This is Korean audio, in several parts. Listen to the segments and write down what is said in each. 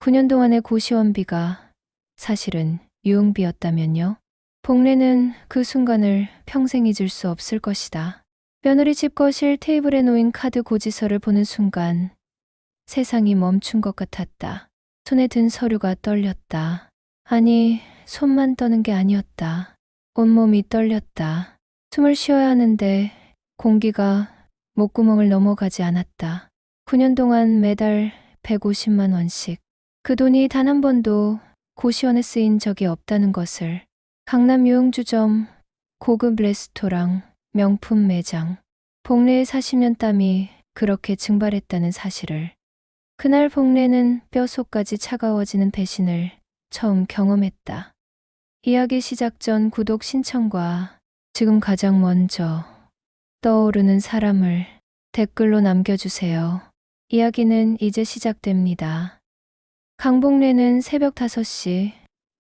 9년 동안의 고시원비가 사실은 유흥비였다면요. 복례는 그 순간을 평생 잊을 수 없을 것이다. 며느리 집 거실 테이블에 놓인 카드 고지서를 보는 순간 세상이 멈춘 것 같았다. 손에 든 서류가 떨렸다. 아니, 손만 떠는 게 아니었다. 온몸이 떨렸다. 숨을 쉬어야 하는데 공기가 목구멍을 넘어가지 않았다. 9년 동안 매달 150만 원씩. 그 돈이 단 한 번도 고시원에 쓰인 적이 없다는 것을. 강남 유흥주점, 고급 레스토랑, 명품 매장, 복례의 40년 땀이 그렇게 증발했다는 사실을. 그날 복례는 뼛속까지 차가워지는 배신을 처음 경험했다. 이야기 시작 전 구독 신청과 지금 가장 먼저 떠오르는 사람을 댓글로 남겨주세요. 이야기는 이제 시작됩니다. 강복례는 새벽 5시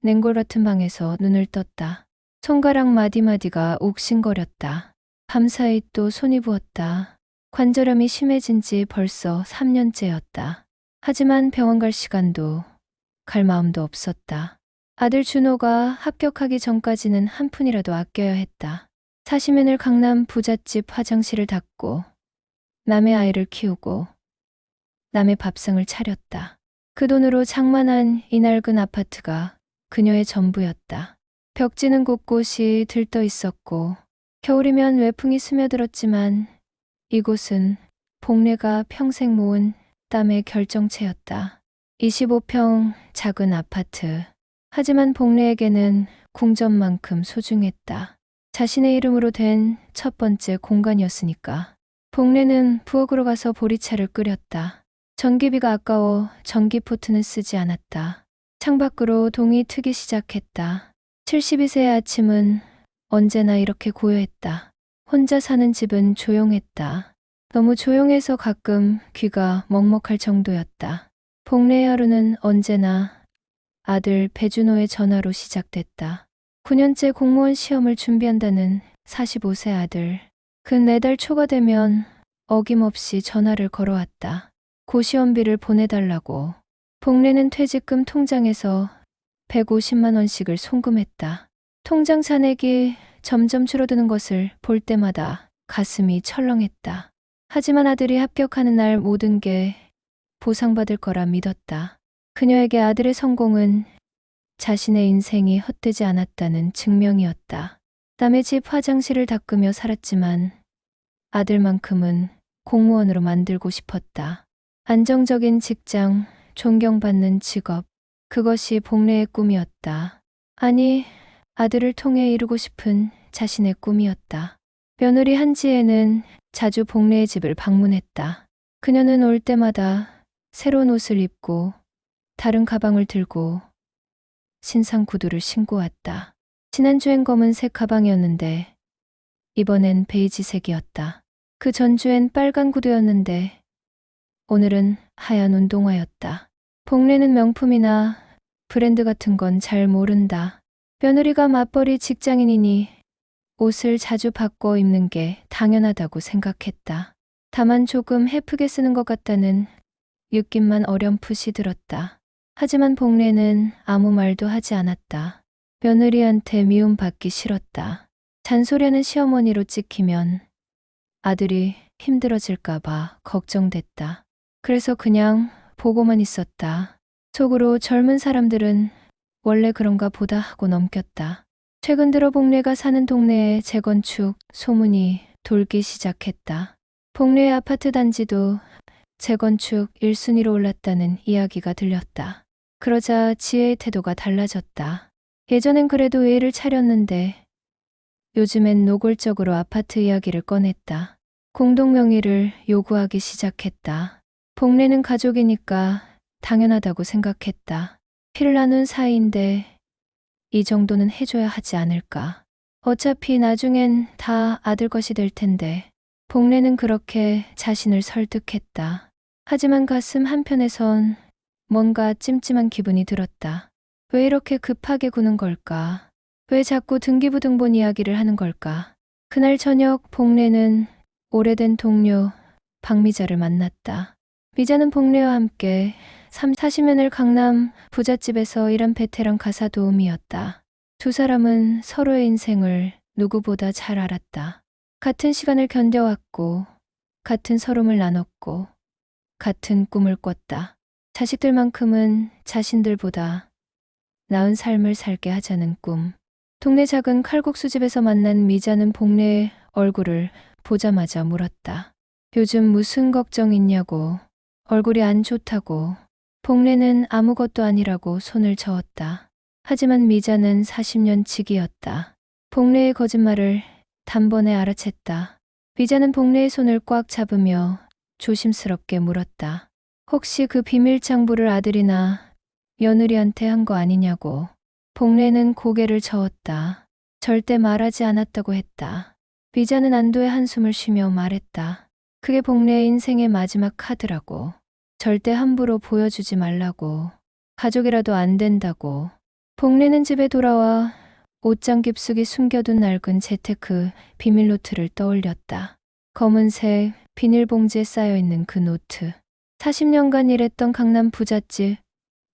냉골 같은 방에서 눈을 떴다. 손가락 마디마디가 욱신거렸다. 밤사이 또 손이 부었다. 관절염이 심해진 지 벌써 3년째였다. 하지만 병원 갈 시간도 갈 마음도 없었다. 아들 준호가 합격하기 전까지는 한 푼이라도 아껴야 했다. 40년을 강남 부잣집 화장실을 닦고 남의 아이를 키우고 남의 밥상을 차렸다. 그 돈으로 장만한 이 낡은 아파트가 그녀의 전부였다. 벽지는 곳곳이 들떠 있었고 겨울이면 외풍이 스며들었지만 이곳은 복례가 평생 모은 땀의 결정체였다. 25평 작은 아파트. 하지만 복례에게는 궁전만큼 소중했다. 자신의 이름으로 된 첫 번째 공간이었으니까. 복례는 부엌으로 가서 보리차를 끓였다. 전기비가 아까워 전기포트는 쓰지 않았다. 창밖으로 동이 트기 시작했다. 72세의 아침은 언제나 이렇게 고요했다. 혼자 사는 집은 조용했다. 너무 조용해서 가끔 귀가 먹먹할 정도였다. 복례의 하루는 언제나 아들 배준호의 전화로 시작됐다. 9년째 공무원 시험을 준비한다는 45세 아들. 그 4달 초가 되면 어김없이 전화를 걸어왔다. 고시원비를 보내달라고. 복례는 퇴직금 통장에서 150만 원씩을 송금했다. 통장 잔액이 점점 줄어드는 것을 볼 때마다 가슴이 철렁했다. 하지만 아들이 합격하는 날 모든 게 보상받을 거라 믿었다. 그녀에게 아들의 성공은 자신의 인생이 헛되지 않았다는 증명이었다. 남의 집 화장실을 닦으며 살았지만 아들만큼은 공무원으로 만들고 싶었다. 안정적인 직장, 존경받는 직업, 그것이 복례의 꿈이었다. 아니, 아들을 통해 이루고 싶은 자신의 꿈이었다. 며느리 한지혜는 자주 복례의 집을 방문했다. 그녀는 올 때마다 새로운 옷을 입고 다른 가방을 들고 신상 구두를 신고 왔다. 지난주엔 검은색 가방이었는데 이번엔 베이지색이었다. 그 전주엔 빨간 구두였는데 오늘은 하얀 운동화였다. 복례는 명품이나 브랜드 같은 건 잘 모른다. 며느리가 맞벌이 직장인이니 옷을 자주 바꿔 입는 게 당연하다고 생각했다. 다만 조금 헤프게 쓰는 것 같다는 느낌만 어렴풋이 들었다. 하지만 복례는 아무 말도 하지 않았다. 며느리한테 미움받기 싫었다. 잔소리하는 시어머니로 찍히면 아들이 힘들어질까봐 걱정됐다. 그래서 그냥 보고만 있었다. 속으로 젊은 사람들은 원래 그런가 보다 하고 넘겼다. 최근 들어 복례가 사는 동네에 재건축 소문이 돌기 시작했다. 복례의 아파트 단지도 재건축 1순위로 올랐다는 이야기가 들렸다. 그러자 지혜의 태도가 달라졌다. 예전엔 그래도 예의를 차렸는데 요즘엔 노골적으로 아파트 이야기를 꺼냈다. 공동명의를 요구하기 시작했다. 복례는 가족이니까 당연하다고 생각했다. 피를 나눈 사이인데 이 정도는 해줘야 하지 않을까. 어차피 나중엔 다 아들 것이 될 텐데. 복례는 그렇게 자신을 설득했다. 하지만 가슴 한편에선 뭔가 찜찜한 기분이 들었다. 왜 이렇게 급하게 구는 걸까? 왜 자꾸 등기부등본 이야기를 하는 걸까? 그날 저녁 복례는 오래된 동료 박미자를 만났다. 미자는 복례와 함께 40년을 강남 부잣집에서 일한 베테랑 가사 도우미였다. 두 사람은 서로의 인생을 누구보다 잘 알았다. 같은 시간을 견뎌왔고, 같은 서름을 나눴고, 같은 꿈을 꿨다. 자식들만큼은 자신들보다 나은 삶을 살게 하자는 꿈. 동네 작은 칼국수집에서 만난 미자는 복래의 얼굴을 보자마자 물었다. 요즘 무슨 걱정 있냐고. 얼굴이 안 좋다고. 복래는 아무것도 아니라고 손을 저었다. 하지만 미자는 40년 지기였다. 복래의 거짓말을 단번에 알아챘다. 미자는 복래의 손을 꽉 잡으며 조심스럽게 물었다. 혹시 그 비밀 장부를 아들이나 며느리한테 한 거 아니냐고. 복래는 고개를 저었다. 절대 말하지 않았다고 했다. 미자는 안도의 한숨을 쉬며 말했다. 그게 복래의 인생의 마지막 카드라고. 절대 함부로 보여주지 말라고. 가족이라도 안 된다고. 복래는 집에 돌아와 옷장 깊숙이 숨겨둔 낡은 재테크 비밀 노트를 떠올렸다. 검은색 비닐봉지에 쌓여있는 그 노트. 40년간 일했던 강남 부잣집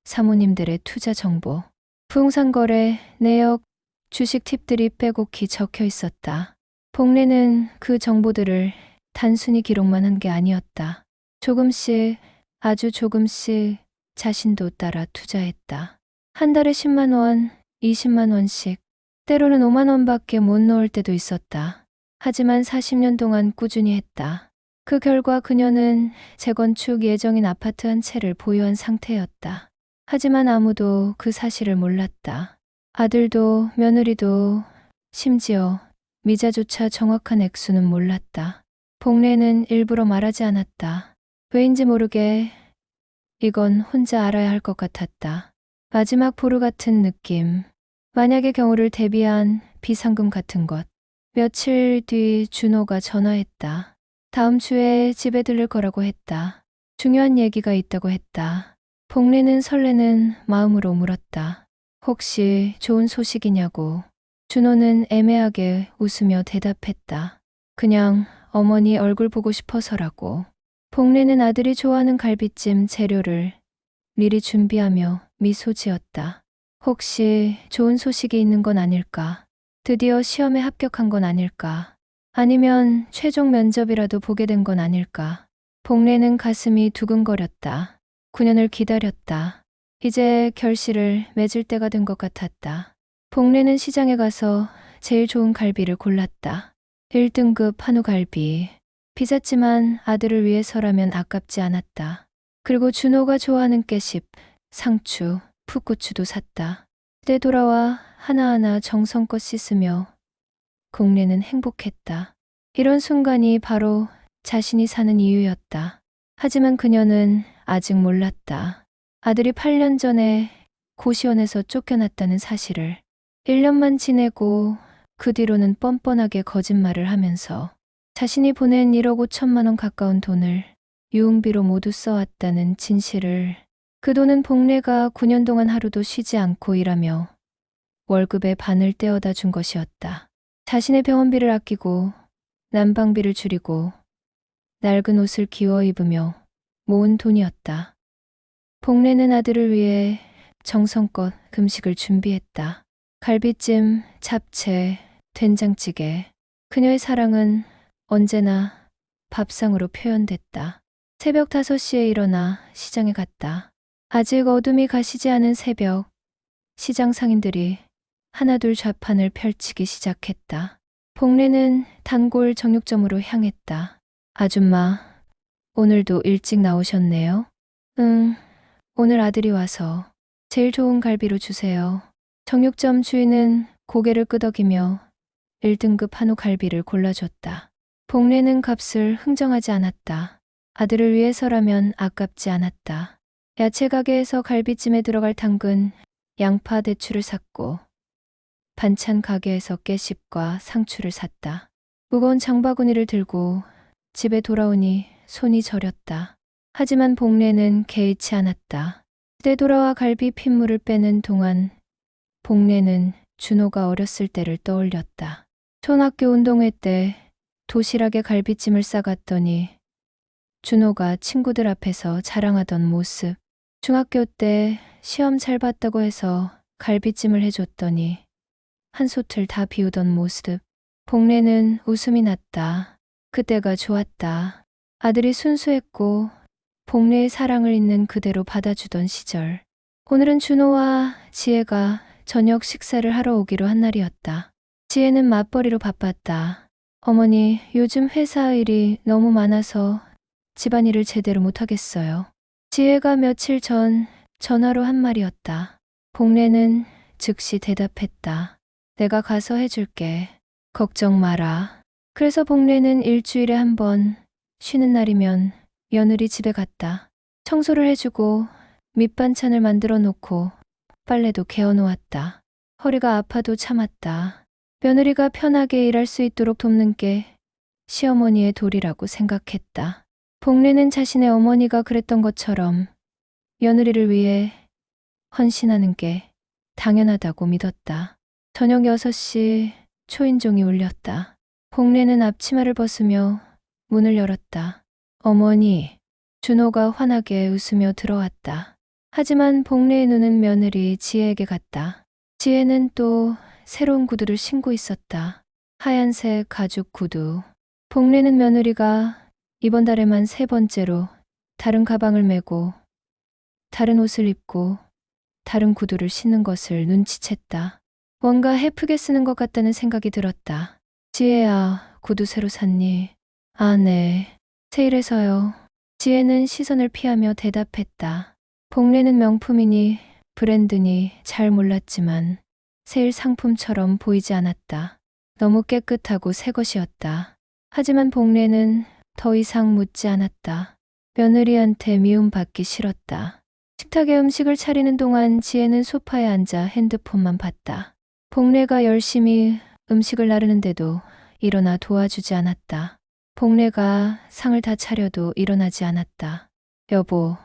사모님들의 투자 정보. 부동산 거래, 내역, 주식 팁들이 빼곡히 적혀 있었다. 복래는 그 정보들을 단순히 기록만 한 게 아니었다. 조금씩, 아주 조금씩 자신도 따라 투자했다. 한 달에 10만 원, 20만 원씩, 때로는 5만 원밖에 못 넣을 때도 있었다. 하지만 40년 동안 꾸준히 했다. 그 결과 그녀는 재건축 예정인 아파트 한 채를 보유한 상태였다. 하지만 아무도 그 사실을 몰랐다. 아들도 며느리도 심지어 미자조차 정확한 액수는 몰랐다. 복래는 일부러 말하지 않았다. 왜인지 모르게 이건 혼자 알아야 할 것 같았다. 마지막 보루 같은 느낌. 만약의 경우를 대비한 비상금 같은 것. 며칠 뒤 준호가 전화했다. 다음 주에 집에 들를 거라고 했다. 중요한 얘기가 있다고 했다. 복래는 설레는 마음으로 물었다. 혹시 좋은 소식이냐고. 준호는 애매하게 웃으며 대답했다. 그냥 어머니 얼굴 보고 싶어서라고. 복래는 아들이 좋아하는 갈비찜 재료를 미리 준비하며 미소 지었다. 혹시 좋은 소식이 있는 건 아닐까? 드디어 시험에 합격한 건 아닐까? 아니면 최종 면접이라도 보게 된 건 아닐까? 복래는 가슴이 두근거렸다. 9년을 기다렸다. 이제 결실을 맺을 때가 된 것 같았다. 복래는 시장에 가서 제일 좋은 갈비를 골랐다. 1등급 한우갈비. 비쌌지만 아들을 위해서라면 아깝지 않았다. 그리고 준호가 좋아하는 깨씹, 상추, 풋고추도 샀다. 그때 돌아와 하나하나 정성껏 씻으며 복래는 행복했다. 이런 순간이 바로 자신이 사는 이유였다. 하지만 그녀는 아직 몰랐다. 아들이 8년 전에 고시원에서 쫓겨났다는 사실을. 1년만 지내고 그 뒤로는 뻔뻔하게 거짓말을 하면서 자신이 보낸 1억 5천만 원 가까운 돈을 유흥비로 모두 써왔다는 진실을. 그 돈은 복래가 9년 동안 하루도 쉬지 않고 일하며 월급의 반을 떼어다 준 것이었다. 자신의 병원비를 아끼고 난방비를 줄이고 낡은 옷을 기워 입으며 모은 돈이었다. 복래는 아들을 위해 정성껏 금식을 준비했다. 갈비찜, 잡채, 된장찌개. 그녀의 사랑은 언제나 밥상으로 표현됐다. 새벽 5시에 일어나 시장에 갔다. 아직 어둠이 가시지 않은 새벽, 시장 상인들이 하나둘 좌판을 펼치기 시작했다. 복래는 단골 정육점으로 향했다. 아줌마, 오늘도 일찍 나오셨네요? 응, 오늘 아들이 와서 제일 좋은 갈비로 주세요. 정육점 주인은 고개를 끄덕이며 1등급 한우 갈비를 골라줬다. 복래는 값을 흥정하지 않았다. 아들을 위해서라면 아깝지 않았다. 야채 가게에서 갈비찜에 들어갈 당근, 양파, 대추를 샀고 반찬 가게에서 깨씹과 상추를 샀다. 무거운 장바구니를 들고 집에 돌아오니 손이 저렸다. 하지만 복래는 개의치 않았다. 집에 돌아와 갈비 핏물을 빼는 동안 복래는 준호가 어렸을 때를 떠올렸다. 초등학교 운동회 때 도시락에 갈비찜을 싸갔더니 준호가 친구들 앞에서 자랑하던 모습. 중학교 때 시험 잘 봤다고 해서 갈비찜을 해줬더니 한솥을 다 비우던 모습. 복례는 웃음이 났다. 그때가 좋았다. 아들이 순수했고 복례의 사랑을 있는 그대로 받아주던 시절. 오늘은 준호와 지혜가 저녁 식사를 하러 오기로 한 날이었다. 지혜는 맞벌이로 바빴다. 어머니, 요즘 회사 일이 너무 많아서 집안일을 제대로 못하겠어요. 지혜가 며칠 전 전화로 한 말이었다. 복례는 즉시 대답했다. 내가 가서 해줄게. 걱정 마라. 그래서 복례는 일주일에 한 번 쉬는 날이면 며느리 집에 갔다. 청소를 해주고 밑반찬을 만들어 놓고 빨래도 개어 놓았다. 허리가 아파도 참았다. 며느리가 편하게 일할 수 있도록 돕는 게 시어머니의 도리라고 생각했다. 복례는 자신의 어머니가 그랬던 것처럼 며느리를 위해 헌신하는 게 당연하다고 믿었다. 저녁 6시 초인종이 울렸다. 복례는 앞치마를 벗으며 문을 열었다. 어머니, 준호가 환하게 웃으며 들어왔다. 하지만 복례의 눈은 며느리 지혜에게 갔다. 지혜는 또 새로운 구두를 신고 있었다. 하얀색 가죽 구두. 복례는 며느리가 이번 달에만 3번째로 다른 가방을 메고 다른 옷을 입고 다른 구두를 신는 것을 눈치챘다. 뭔가 해프게 쓰는 것 같다는 생각이 들었다. 지혜야, 구두 새로 샀니? 아, 네. 세일해서요. 지혜는 시선을 피하며 대답했다. 복례는 명품이니 브랜드니 잘 몰랐지만 세일 상품처럼 보이지 않았다. 너무 깨끗하고 새 것이었다. 하지만 복례는 더 이상 묻지 않았다. 며느리한테 미움받기 싫었다. 식탁에 음식을 차리는 동안 지혜는 소파에 앉아 핸드폰만 봤다. 복례가 열심히 음식을 나르는데도 일어나 도와주지 않았다. 복례가 상을 다 차려도 일어나지 않았다. 여보,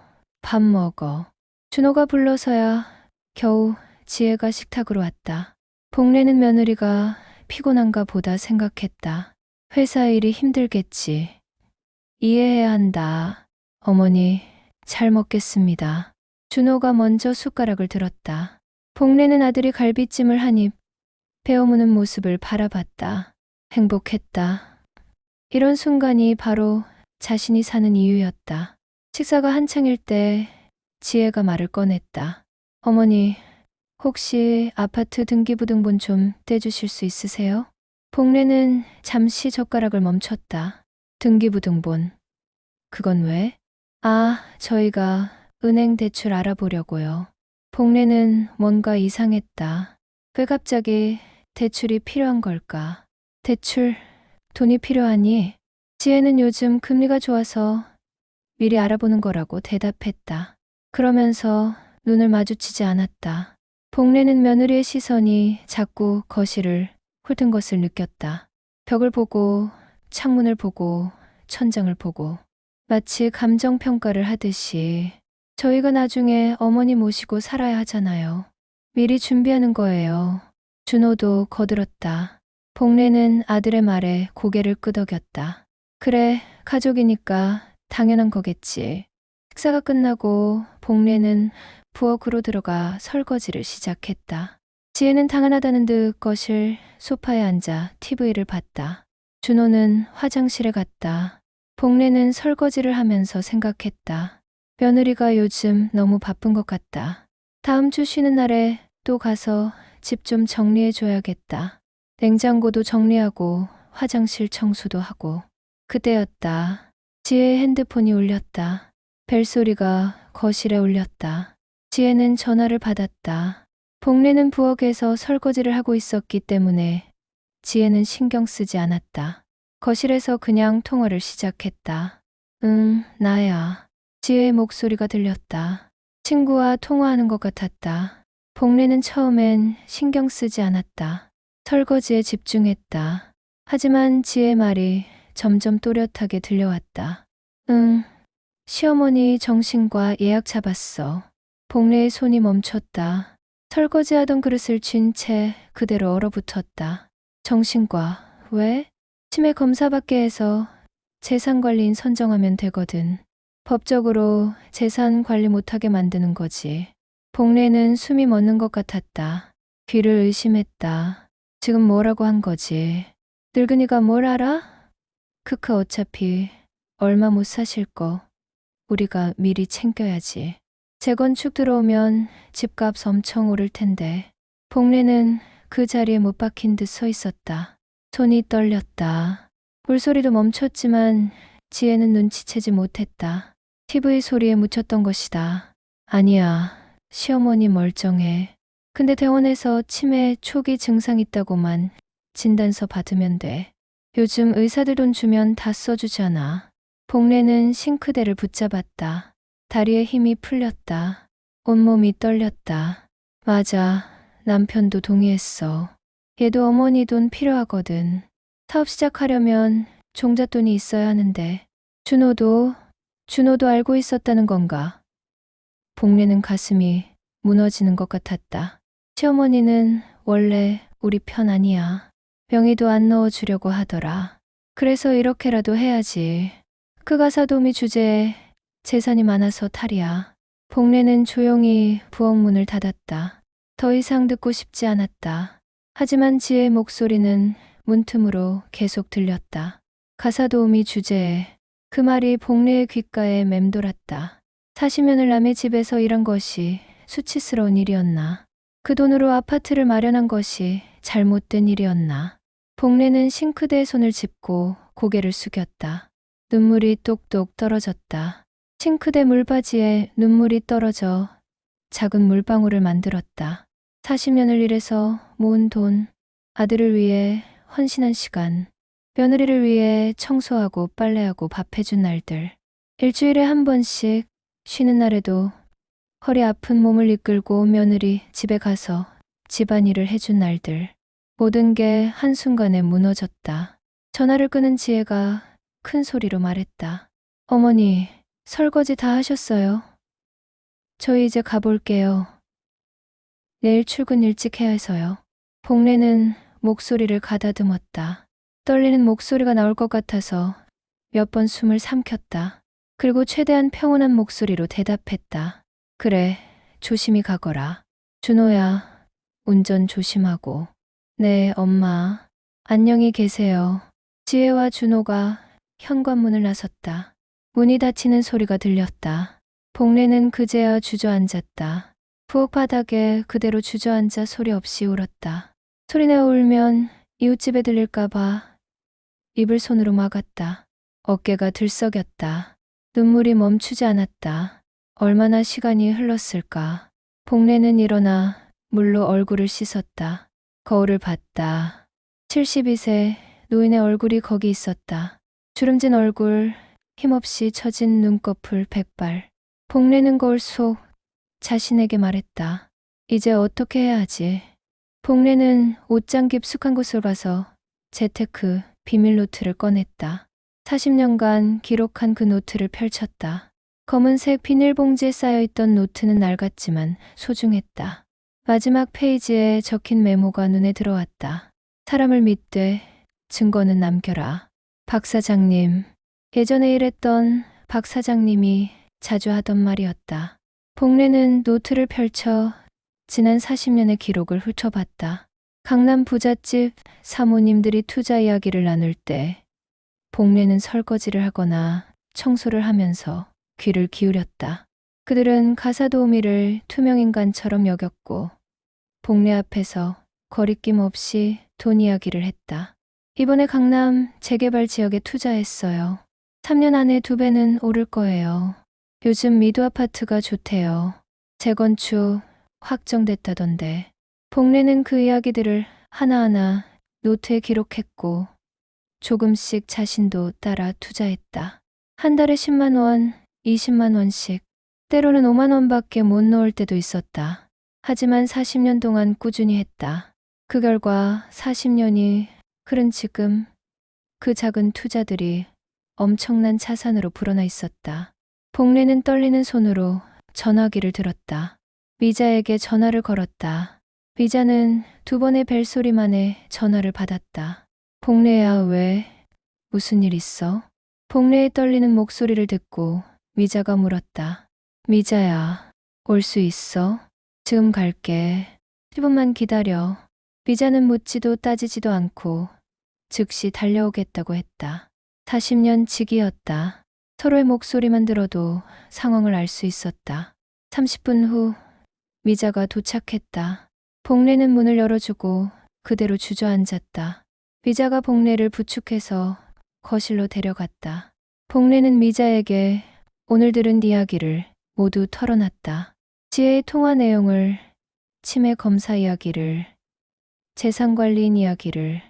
밥 먹어. 준호가 불러서야 겨우 지혜가 식탁으로 왔다. 복례는 며느리가 피곤한가 보다 생각했다. 회사 일이 힘들겠지. 이해해야 한다. 어머니, 잘 먹겠습니다. 준호가 먼저 숟가락을 들었다. 복례는 아들이 갈비찜을 한 입 베어무는 모습을 바라봤다. 행복했다. 이런 순간이 바로 자신이 사는 이유였다. 식사가 한창일 때 지혜가 말을 꺼냈다. 어머니, 혹시 아파트 등기부등본 좀 떼주실 수 있으세요? 복례는 잠시 젓가락을 멈췄다. 등기부등본. 그건 왜? 아, 저희가 은행 대출 알아보려고요. 복례는 뭔가 이상했다. 왜 갑자기 대출이 필요한 걸까? 대출, 돈이 필요하니? 지혜는 요즘 금리가 좋아서 미리 알아보는 거라고 대답했다. 그러면서 눈을 마주치지 않았다. 복례는 며느리의 시선이 자꾸 거실을 훑은 것을 느꼈다. 벽을 보고, 창문을 보고, 천장을 보고, 마치 감정평가를 하듯이. 저희가 나중에 어머니 모시고 살아야 하잖아요. 미리 준비하는 거예요. 준호도 거들었다. 복례는 아들의 말에 고개를 끄덕였다. 그래, 가족이니까 당연한 거겠지. 식사가 끝나고 복례는 부엌으로 들어가 설거지를 시작했다. 지혜는 당연하다는 듯 거실 소파에 앉아 TV를 봤다. 준호는 화장실에 갔다. 복례는 설거지를 하면서 생각했다. 며느리가 요즘 너무 바쁜 것 같다. 다음 주 쉬는 날에 또 가서 집 좀 정리해줘야겠다. 냉장고도 정리하고 화장실 청소도 하고. 그때였다. 지혜의 핸드폰이 울렸다. 벨소리가 거실에 울렸다. 지혜는 전화를 받았다. 복례는 부엌에서 설거지를 하고 있었기 때문에 지혜는 신경 쓰지 않았다. 거실에서 그냥 통화를 시작했다. 응, 나야. 지혜의 목소리가 들렸다. 친구와 통화하는 것 같았다. 복례는 처음엔 신경 쓰지 않았다. 설거지에 집중했다. 하지만 지혜의 말이 점점 또렷하게 들려왔다. 응, 시어머니 정신과 예약 잡았어. 복례의 손이 멈췄다. 설거지하던 그릇을 쥔 채 그대로 얼어붙었다. 정신과, 왜? 치매 검사받게 해서 재산관리인 선정하면 되거든. 법적으로 재산 관리 못하게 만드는 거지. 복례는 숨이 멎는 것 같았다. 귀를 의심했다. 지금 뭐라고 한 거지? 늙은이가 뭘 알아? 크크 어차피 얼마 못 사실 거 우리가 미리 챙겨야지. 재건축 들어오면 집값 엄청 오를 텐데. 복례는 그 자리에 못 박힌 듯 서 있었다. 손이 떨렸다. 물소리도 멈췄지만 지혜는 눈치채지 못했다. TV 소리에 묻혔던 것이다. 아니야, 시어머니 멀쩡해. 근데 대원에서 치매 초기 증상 있다고만 진단서 받으면 돼. 요즘 의사들 돈 주면 다 써주잖아. 복례는 싱크대를 붙잡았다. 다리에 힘이 풀렸다. 온몸이 떨렸다. 맞아, 남편도 동의했어. 얘도 어머니 돈 필요하거든. 사업 시작하려면 종잣돈이 있어야 하는데. 준호도 알고 있었다는 건가? 복례는 가슴이 무너지는 것 같았다. 시어머니는 원래 우리 편 아니야. 명의도 안 넣어주려고 하더라. 그래서 이렇게라도 해야지. 그 가사 도우미 주제에 재산이 많아서 탈이야. 복례는 조용히 부엌 문을 닫았다. 더 이상 듣고 싶지 않았다. 하지만 지혜의 목소리는 문틈으로 계속 들렸다. 가사 도우미 주제에 그 말이 복례의 귓가에 맴돌았다. 40년을 남의 집에서 일한 것이 수치스러운 일이었나? 그 돈으로 아파트를 마련한 것이 잘못된 일이었나? 복례는 싱크대에 손을 짚고 고개를 숙였다. 눈물이 똑똑 떨어졌다. 싱크대 물바지에 눈물이 떨어져 작은 물방울을 만들었다. 40년을 일해서 모은 돈, 아들을 위해 헌신한 시간, 며느리를 위해 청소하고 빨래하고 밥해준 날들. 일주일에 한 번씩 쉬는 날에도 허리 아픈 몸을 이끌고 며느리 집에 가서 집안일을 해준 날들. 모든 게 한순간에 무너졌다. 전화를 끄는 지혜가 큰 소리로 말했다. 어머니, 설거지 다 하셨어요? 저희 이제 가볼게요. 내일 출근 일찍 해야 해서요. 복례는 목소리를 가다듬었다. 떨리는 목소리가 나올 것 같아서 몇 번 숨을 삼켰다. 그리고 최대한 평온한 목소리로 대답했다. 그래, 조심히 가거라. 준호야, 운전 조심하고. 네, 엄마. 안녕히 계세요. 지혜와 준호가 현관문을 나섰다. 문이 닫히는 소리가 들렸다. 복례는 그제야 주저앉았다. 부엌 바닥에 그대로 주저앉아 소리 없이 울었다. 소리내어 울면 이웃집에 들릴까봐 입을 손으로 막았다. 어깨가 들썩였다. 눈물이 멈추지 않았다. 얼마나 시간이 흘렀을까. 복례는 일어나 물로 얼굴을 씻었다. 거울을 봤다. 72세 노인의 얼굴이 거기 있었다. 주름진 얼굴, 힘없이 처진 눈꺼풀 백발. 복례는 거울 속 자신에게 말했다. 이제 어떻게 해야 하지? 복례는 옷장 깊숙한 곳을 가서 재테크 비밀 노트를 꺼냈다. 40년간 기록한 그 노트를 펼쳤다. 검은색 비닐봉지에 쌓여있던 노트는 낡았지만 소중했다. 마지막 페이지에 적힌 메모가 눈에 들어왔다. 사람을 믿되 증거는 남겨라. 박 사장님. 예전에 일했던 박 사장님이 자주 하던 말이었다. 복례는 노트를 펼쳐 지난 40년의 기록을 훑어봤다. 강남 부잣집 사모님들이 투자 이야기를 나눌 때 복례는 설거지를 하거나 청소를 하면서 귀를 기울였다. 그들은 가사 도우미를 투명인간처럼 여겼고 복례 앞에서 거리낌 없이 돈 이야기를 했다. 이번에 강남 재개발 지역에 투자했어요. 3년 안에 2배는 오를 거예요. 요즘 미도 아파트가 좋대요. 재건축 확정됐다던데. 복례는 그 이야기들을 하나하나 노트에 기록했고 조금씩 자신도 따라 투자했다. 한 달에 10만 원, 20만 원씩, 때로는 5만 원밖에 못 넣을 때도 있었다. 하지만 40년 동안 꾸준히 했다. 그 결과 40년이 흐른 지금 그 작은 투자들이 엄청난 자산으로 불어나 있었다. 복례는 떨리는 손으로 전화기를 들었다. 미자에게 전화를 걸었다. 미자는 2번의 벨소리만에 전화를 받았다. 복례야, 왜? 무슨 일 있어? 복례의 떨리는 목소리를 듣고 미자가 물었다. 미자야, 올 수 있어? 지금 갈게. 10분만 기다려. 미자는 묻지도 따지지도 않고 즉시 달려오겠다고 했다. 40년 지기였다. 서로의 목소리만 들어도 상황을 알 수 있었다. 30분 후 미자가 도착했다. 복례는 문을 열어주고 그대로 주저앉았다. 미자가 복례를 부축해서 거실로 데려갔다. 복례는 미자에게 오늘 들은 이야기를 모두 털어놨다. 지혜의 통화 내용을, 치매 검사 이야기를, 재산관리인 이야기를,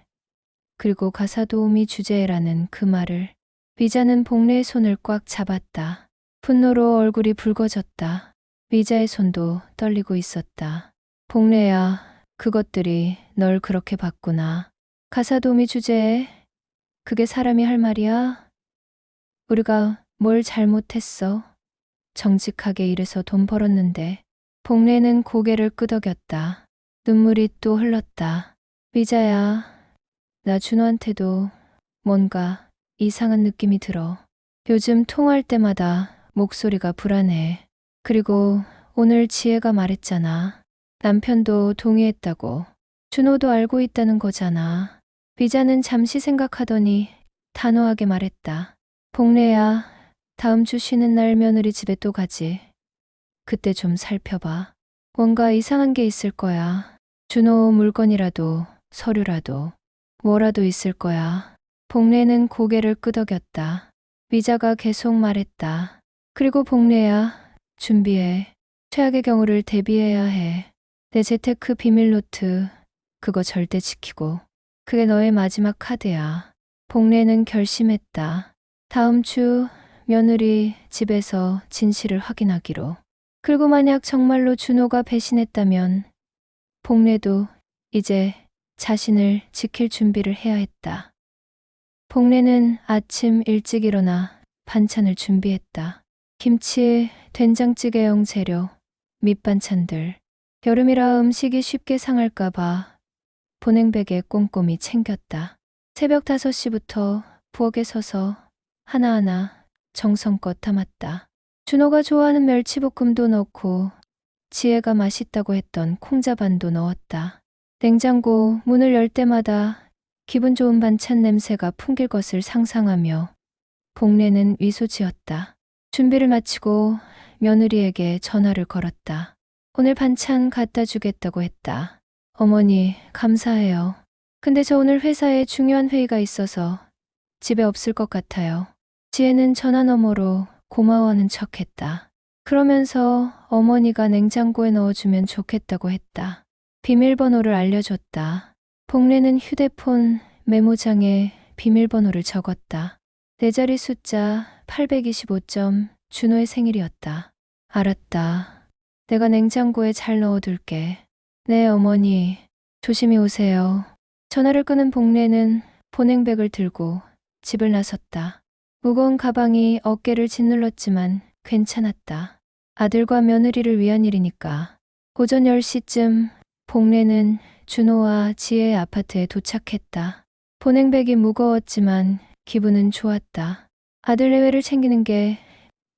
그리고 가사도우미 주제라는 그 말을. 미자는 복례의 손을 꽉 잡았다. 분노로 얼굴이 붉어졌다. 미자의 손도 떨리고 있었다. 복례야, 그것들이 널 그렇게 봤구나. 가사도우미 주제에 그게 사람이 할 말이야? 우리가 뭘 잘못했어? 정직하게 일해서 돈 벌었는데. 복례는 고개를 끄덕였다. 눈물이 또 흘렀다. 미자야, 나 준호한테도 뭔가 이상한 느낌이 들어. 요즘 통화할 때마다 목소리가 불안해. 그리고 오늘 지혜가 말했잖아. 남편도 동의했다고. 준호도 알고 있다는 거잖아. 미자는 잠시 생각하더니 단호하게 말했다. 복례야, 다음 주 쉬는 날 며느리 집에 또 가지. 그때 좀 살펴봐. 뭔가 이상한 게 있을 거야. 준호 물건이라도 서류라도 뭐라도 있을 거야. 복례는 고개를 끄덕였다. 미자가 계속 말했다. 그리고 복례야, 준비해. 최악의 경우를 대비해야 해. 내 재테크 비밀 노트, 그거 절대 지키고. 그게 너의 마지막 카드야. 복례는 결심했다. 다음 주 며느리 집에서 진실을 확인하기로. 그리고 만약 정말로 준호가 배신했다면 복례도 이제 자신을 지킬 준비를 해야 했다. 복례는 아침 일찍 일어나 반찬을 준비했다. 김치, 된장찌개용 재료, 밑반찬들. 여름이라 음식이 쉽게 상할까봐 보냉백에 꼼꼼히 챙겼다. 새벽 5시부터 부엌에 서서 하나하나 정성껏 담았다. 준호가 좋아하는 멸치볶음도 넣고 지혜가 맛있다고 했던 콩자반도 넣었다. 냉장고 문을 열 때마다 기분 좋은 반찬 냄새가 풍길 것을 상상하며 복례는 미소 지었다. 준비를 마치고 며느리에게 전화를 걸었다. 오늘 반찬 갖다 주겠다고 했다. 어머니, 감사해요. 근데 저 오늘 회사에 중요한 회의가 있어서 집에 없을 것 같아요. 지혜는 전화 너머로 고마워하는 척했다. 그러면서 어머니가 냉장고에 넣어주면 좋겠다고 했다. 비밀번호를 알려줬다. 복례는 휴대폰 메모장에 비밀번호를 적었다. 4자리 숫자 825점, 준호의 생일이었다. 알았다. 내가 냉장고에 잘 넣어둘게. 네, 어머니. 조심히 오세요. 전화를 끄는 복례는 보냉백을 들고 집을 나섰다. 무거운 가방이 어깨를 짓눌렀지만 괜찮았다. 아들과 며느리를 위한 일이니까. 오전 10시쯤 복례는 준호와 지혜의 아파트에 도착했다. 보냉백이 무거웠지만 기분은 좋았다. 아들 내외를 챙기는 게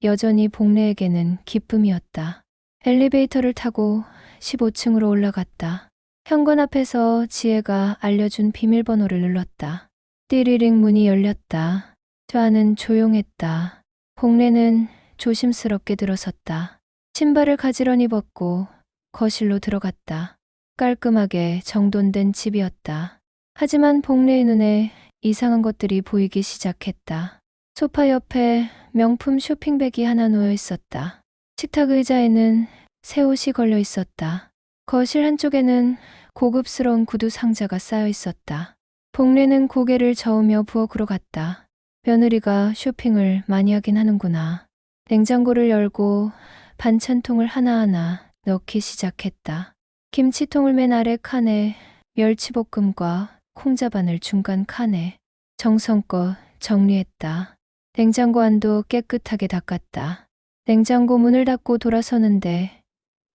여전히 복례에게는 기쁨이었다. 엘리베이터를 타고 15층으로 올라갔다. 현관 앞에서 지혜가 알려준 비밀번호를 눌렀다. 띠리링 문이 열렸다. 저 안은 조용했다. 복례는 조심스럽게 들어섰다. 신발을 가지런히 벗고 거실로 들어갔다. 깔끔하게 정돈된 집이었다. 하지만 복례의 눈에 이상한 것들이 보이기 시작했다. 소파 옆에 명품 쇼핑백이 하나 놓여 있었다. 식탁 의자에는 새 옷이 걸려 있었다. 거실 한쪽에는 고급스러운 구두 상자가 쌓여 있었다. 복례는 고개를 저으며 부엌으로 갔다. 며느리가 쇼핑을 많이 하긴 하는구나. 냉장고를 열고 반찬통을 하나하나 넣기 시작했다. 김치통을 맨 아래 칸에, 멸치볶음과 콩자반을 중간 칸에 정성껏 정리했다. 냉장고 안도 깨끗하게 닦았다. 냉장고 문을 닫고 돌아서는데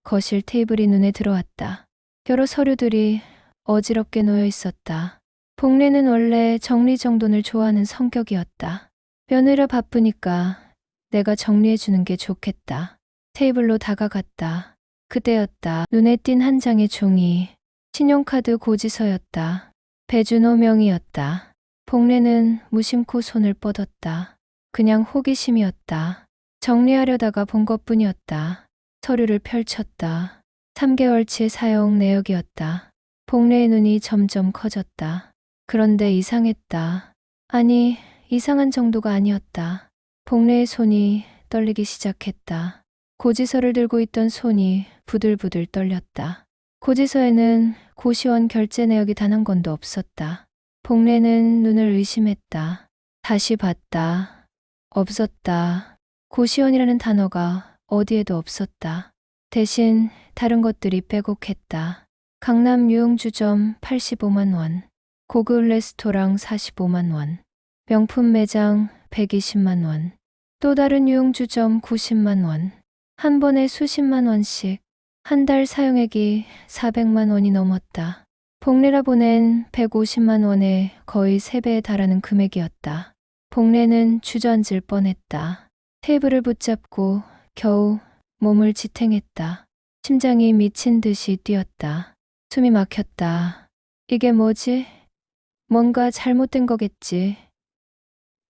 거실 테이블이 눈에 들어왔다. 여러 서류들이 어지럽게 놓여 있었다. 복례는 원래 정리정돈을 좋아하는 성격이었다. 며느리라 바쁘니까 내가 정리해 주는 게 좋겠다. 테이블로 다가갔다. 그때였다. 눈에 띈 한 장의 종이. 신용카드 고지서였다. 배준호 명의였다. 복례는 무심코 손을 뻗었다. 그냥 호기심이었다. 정리하려다가 본 것뿐이었다. 서류를 펼쳤다. 3개월치 사용 내역이었다. 복례의 눈이 점점 커졌다. 그런데 이상했다. 아니, 이상한 정도가 아니었다. 복례의 손이 떨리기 시작했다. 고지서를 들고 있던 손이 부들부들 떨렸다. 고지서에는 고시원 결제 내역이 단 한 건도 없었다. 복례는 눈을 의심했다. 다시 봤다. 없었다. 고시원이라는 단어가 어디에도 없었다. 대신 다른 것들이 빼곡했다. 강남 유흥주점 85만 원, 고급 레스토랑 45만 원, 명품 매장 120만 원, 또 다른 유흥주점 90만 원, 한 번에 수십만 원씩, 한 달 사용액이 400만 원이 넘었다. 복례라 보낸 150만 원의 거의 3배에 달하는 금액이었다. 복례는 주저앉을 뻔했다. 테이블을 붙잡고 겨우 몸을 지탱했다. 심장이 미친 듯이 뛰었다. 숨이 막혔다. 이게 뭐지? 뭔가 잘못된 거겠지.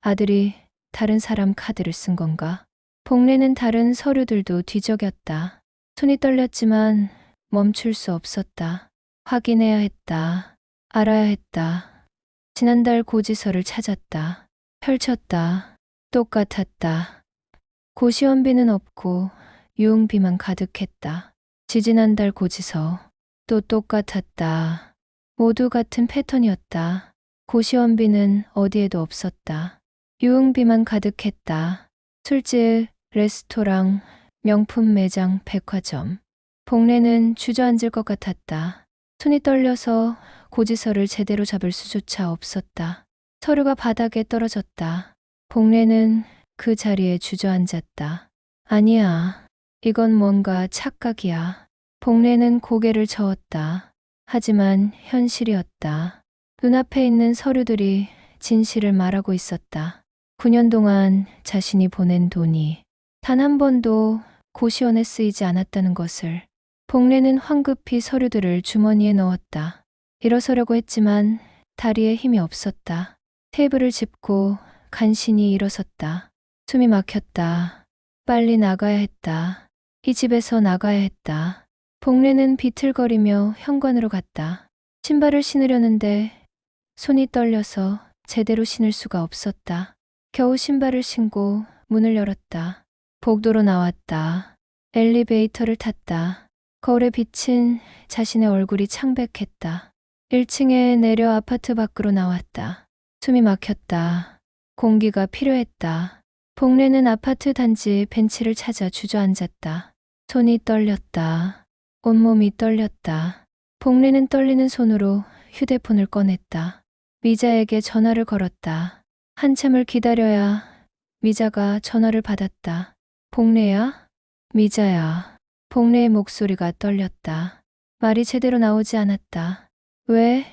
아들이 다른 사람 카드를 쓴 건가? 복례는 다른 서류들도 뒤적였다. 손이 떨렸지만 멈출 수 없었다. 확인해야 했다. 알아야 했다. 지난달 고지서를 찾았다. 펼쳤다. 똑같았다. 고시원비는 없고 유흥비만 가득했다. 지지난달 고지서 또 똑같았다. 모두 같은 패턴이었다. 고시원비는 어디에도 없었다. 유흥비만 가득했다. 술집, 레스토랑, 명품 매장, 백화점. 복례는 주저앉을 것 같았다. 손이 떨려서 고지서를 제대로 잡을 수조차 없었다. 서류가 바닥에 떨어졌다. 복례는 그 자리에 주저앉았다. 아니야. 이건 뭔가 착각이야. 복례는 고개를 저었다. 하지만 현실이었다. 눈앞에 있는 서류들이 진실을 말하고 있었다. 9년 동안 자신이 보낸 돈이 단 한 번도 고시원에 쓰이지 않았다는 것을. 복례는 황급히 서류들을 주머니에 넣었다. 일어서려고 했지만 다리에 힘이 없었다. 테이블을 짚고 간신히 일어섰다. 숨이 막혔다. 빨리 나가야 했다. 이 집에서 나가야 했다. 복례는 비틀거리며 현관으로 갔다. 신발을 신으려는데 손이 떨려서 제대로 신을 수가 없었다. 겨우 신발을 신고 문을 열었다. 복도로 나왔다. 엘리베이터를 탔다. 거울에 비친 자신의 얼굴이 창백했다. 1층에 내려 아파트 밖으로 나왔다. 숨이 막혔다. 공기가 필요했다. 복례는 아파트 단지 벤치를 찾아 주저앉았다. 손이 떨렸다. 온몸이 떨렸다. 복례는 떨리는 손으로 휴대폰을 꺼냈다. 미자에게 전화를 걸었다. 한참을 기다려야 미자가 전화를 받았다. 복례야? 미자야. 복례의 목소리가 떨렸다. 말이 제대로 나오지 않았다. 왜?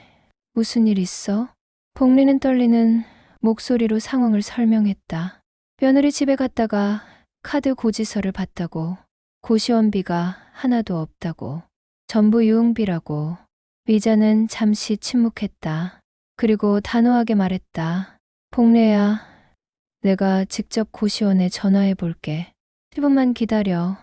무슨 일 있어? 복례는 떨리는 목소리로 상황을 설명했다. 며느리 집에 갔다가 카드 고지서를 봤다고. 고시원비가 하나도 없다고. 전부 유흥비라고. 미자는 잠시 침묵했다. 그리고 단호하게 말했다. 복례야, 내가 직접 고시원에 전화해 볼게. 10분만 기다려.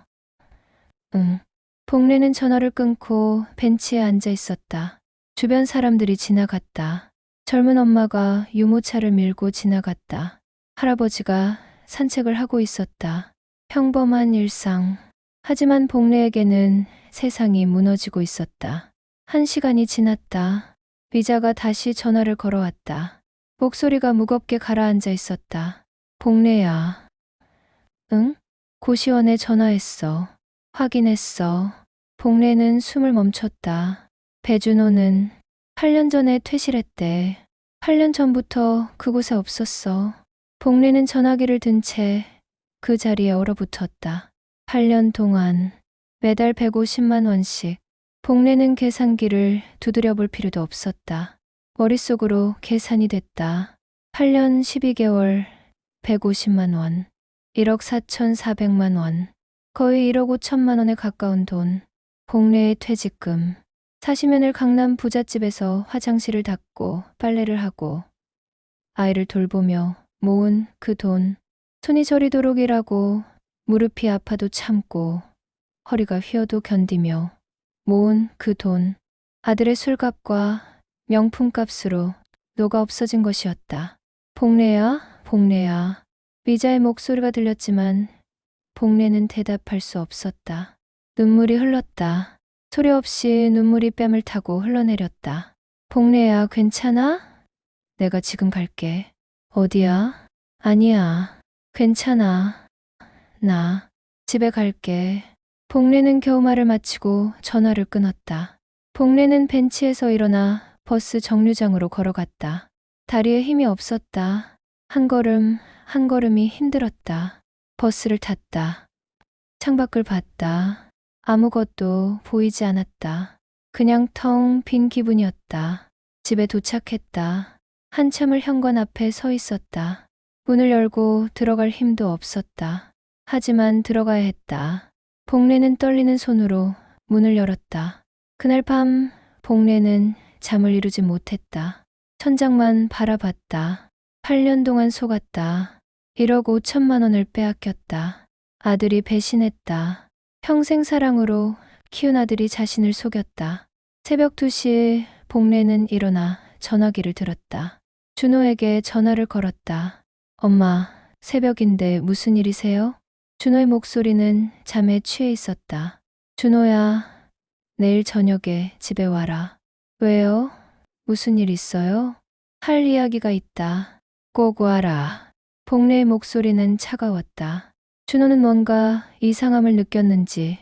응. 복례는 전화를 끊고 벤치에 앉아 있었다. 주변 사람들이 지나갔다. 젊은 엄마가 유모차를 밀고 지나갔다. 할아버지가 산책을 하고 있었다. 평범한 일상. 하지만 복례에게는 세상이 무너지고 있었다. 1시간이 지났다. 미자가 다시 전화를 걸어왔다. 목소리가 무겁게 가라앉아 있었다. 복례야. 응? 고시원에 전화했어. 확인했어. 복례는 숨을 멈췄다. 배준호는 8년 전에 퇴실했대. 8년 전부터 그곳에 없었어. 복례는 전화기를 든 채 그 자리에 얼어붙었다. 8년 동안 매달 150만 원씩. 복례는 계산기를 두드려 볼 필요도 없었다. 머릿속으로 계산이 됐다. 8년 12개월 150만 원. 1억 4,400만 원. 거의 1억 5천만 원에 가까운 돈. 복례의 퇴직금. 사시면을 강남 부잣집에서 화장실을 닦고 빨래를 하고 아이를 돌보며 모은 그 돈. 손이 저리도록 일하고 무릎이 아파도 참고 허리가 휘어도 견디며 모은 그 돈. 아들의 술값과 명품값으로 녹아 없어진 것이었다. 복례야, 복례야. 미자의 목소리가 들렸지만 복례는 대답할 수 없었다. 눈물이 흘렀다. 소리 없이 눈물이 뺨을 타고 흘러내렸다. 복례야, 괜찮아? 내가 지금 갈게. 어디야? 아니야. 괜찮아. 나 집에 갈게. 복례는 겨우 말을 마치고 전화를 끊었다. 복례는 벤치에서 일어나 버스 정류장으로 걸어갔다. 다리에 힘이 없었다. 한 걸음, 한 걸음이 힘들었다. 버스를 탔다. 창밖을 봤다. 아무것도 보이지 않았다. 그냥 텅 빈 기분이었다. 집에 도착했다. 한참을 현관 앞에 서 있었다. 문을 열고 들어갈 힘도 없었다. 하지만 들어가야 했다. 복례는 떨리는 손으로 문을 열었다. 그날 밤 복례는 잠을 이루지 못했다. 천장만 바라봤다. 8년 동안 속았다. 1억 5천만 원을 빼앗겼다. 아들이 배신했다. 평생 사랑으로 키운 아들이 자신을 속였다. 새벽 2시 복례는 일어나 전화기를 들었다. 준호에게 전화를 걸었다. 엄마, 새벽인데 무슨 일이세요? 준호의 목소리는 잠에 취해 있었다. 준호야, 내일 저녁에 집에 와라. 왜요? 무슨 일 있어요? 할 이야기가 있다. 꼭 와라. 복례의 목소리는 차가웠다. 준호는 뭔가 이상함을 느꼈는지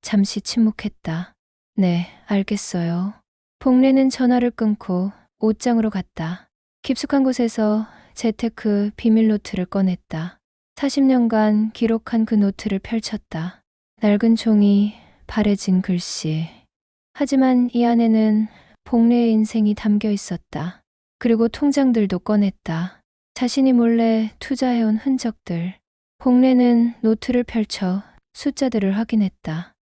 잠시 침묵했다. 네, 알겠어요. 복례는 전화를 끊고 옷장으로 갔다. 깊숙한 곳에서 재테크 비밀 노트를 꺼냈다. 40년간 기록한 그 노트를 펼쳤다. 낡은 종이, 바래진 글씨. 하지만 이 안에는 복례의 인생이 담겨 있었다. 그리고 통장들도 꺼냈다. 자신이 몰래 투자해온 흔적들. 복례는 노트를 펼쳐 숫자들을 확인했다.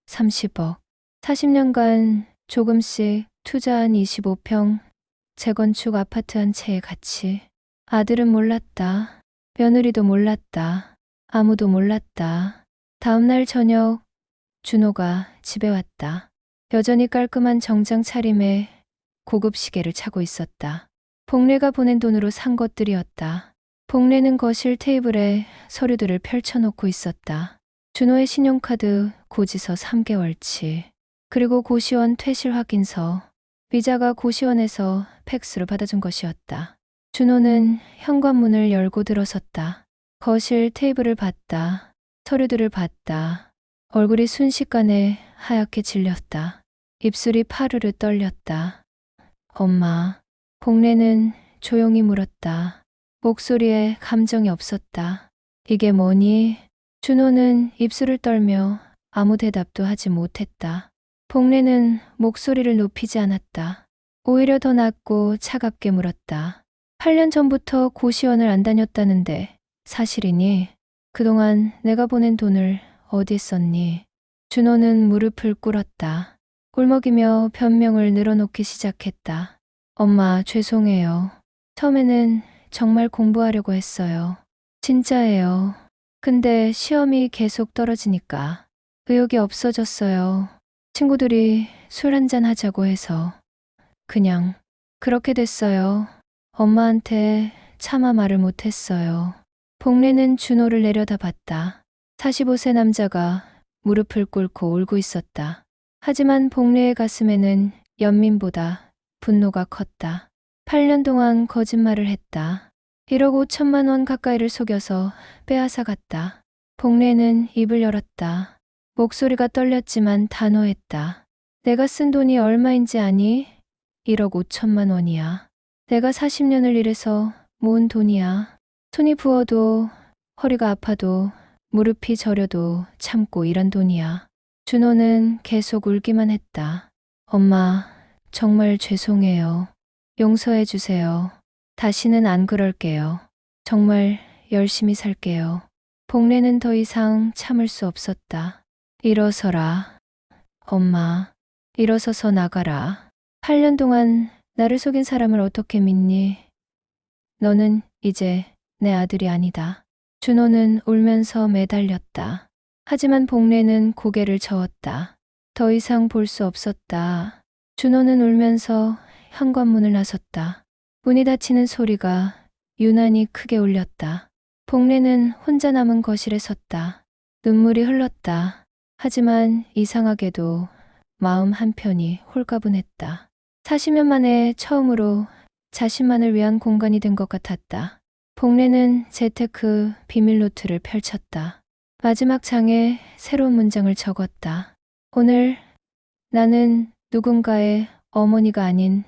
30억. 40년간 조금씩 투자한 25평 재건축 아파트 한 채의 가치. 아들은 몰랐다. 며느리도 몰랐다. 아무도 몰랐다. 다음 날 저녁 준호가 집에 왔다. 여전히 깔끔한 정장 차림에 고급 시계를 차고 있었다. 복례가 보낸 돈으로 산 것들이었다. 복례는 거실 테이블에 서류들을 펼쳐놓고 있었다. 준호의 신용카드 고지서 3개월치, 그리고 고시원 퇴실 확인서, 미자가 고시원에서 팩스로 받아준 것이었다. 준호는 현관문을 열고 들어섰다. 거실 테이블을 봤다. 서류들을 봤다. 얼굴이 순식간에 하얗게 질렸다. 입술이 파르르 떨렸다. 엄마. 복례는 조용히 물었다. 목소리에 감정이 없었다. 이게 뭐니? 준호는 입술을 떨며 아무 대답도 하지 못했다. 복례는 목소리를 높이지 않았다. 오히려 더 낮고 차갑게 물었다. 8년 전부터 고시원을 안 다녔다는데 사실이니? 그동안 내가 보낸 돈을 어디에 썼니? 준호는 무릎을 꿇었다. 꿀먹이며 변명을 늘어놓기 시작했다. 엄마, 죄송해요. 처음에는 정말 공부하려고 했어요. 진짜예요. 근데 시험이 계속 떨어지니까 의욕이 없어졌어요. 친구들이 술 한잔 하자고 해서 그냥 그렇게 됐어요. 엄마한테 차마 말을 못했어요. 복례는 준호를 내려다봤다. 45세 남자가 무릎을 꿇고 울고 있었다. 하지만 복례의 가슴에는 연민보다 분노가 컸다. 8년 동안 거짓말을 했다. 1억 5천만 원 가까이를 속여서 빼앗아 갔다. 복례는 입을 열었다. 목소리가 떨렸지만 단호했다. 내가 쓴 돈이 얼마인지 아니? 1억 5천만 원이야. 내가 40년을 일해서 모은 돈이야. 손이 부어도 허리가 아파도 무릎이 저려도 참고 일한 돈이야. 준호는 계속 울기만 했다. 엄마, 정말 죄송해요. 용서해 주세요. 다시는 안 그럴게요. 정말 열심히 살게요. 복례는 더 이상 참을 수 없었다. 일어서라. 엄마, 일어서서 나가라. 8년 동안 나를 속인 사람을 어떻게 믿니? 너는 이제 내 아들이 아니다. 준호는 울면서 매달렸다. 하지만 복례는 고개를 저었다. 더 이상 볼 수 없었다. 준호는 울면서 현관문을 나섰다. 문이 닫히는 소리가 유난히 크게 울렸다. 복례는 혼자 남은 거실에 섰다. 눈물이 흘렀다. 하지만 이상하게도 마음 한편이 홀가분했다. 40년 만에 처음으로 자신만을 위한 공간이 된 것 같았다. 복례는 재테크 비밀 노트를 펼쳤다. 마지막 장에 새로운 문장을 적었다. 오늘 나는 누군가의 어머니가 아닌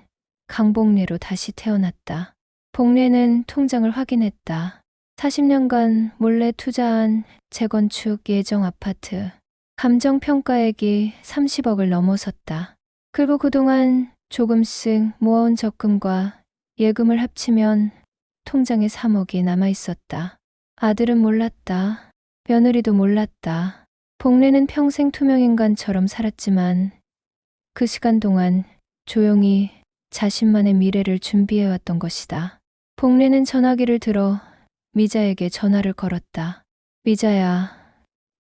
강복례로 다시 태어났다. 복례는 통장을 확인했다. 40년간 몰래 투자한 재건축 예정 아파트. 감정평가액이 30억을 넘어섰다. 그리고 그동안 조금씩 모아온 적금과 예금을 합치면 통장에 3억이 남아 있었다. 아들은 몰랐다. 며느리도 몰랐다. 복례는 평생 투명인간처럼 살았지만 그 시간 동안 조용히 자신만의 미래를 준비해왔던 것이다. 복례는 전화기를 들어 미자에게 전화를 걸었다. 미자야,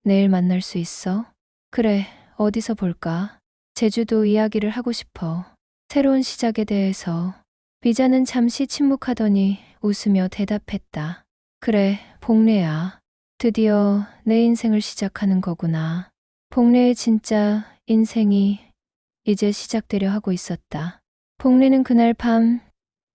내일 만날 수 있어? 그래, 어디서 볼까? 제주도 이야기를 하고 싶어. 새로운 시작에 대해서. 미자는 잠시 침묵하더니 웃으며 대답했다. 그래, 복례야. 드디어 내 인생을 시작하는 거구나. 복례의 진짜 인생이 이제 시작되려 하고 있었다. 복례는 그날 밤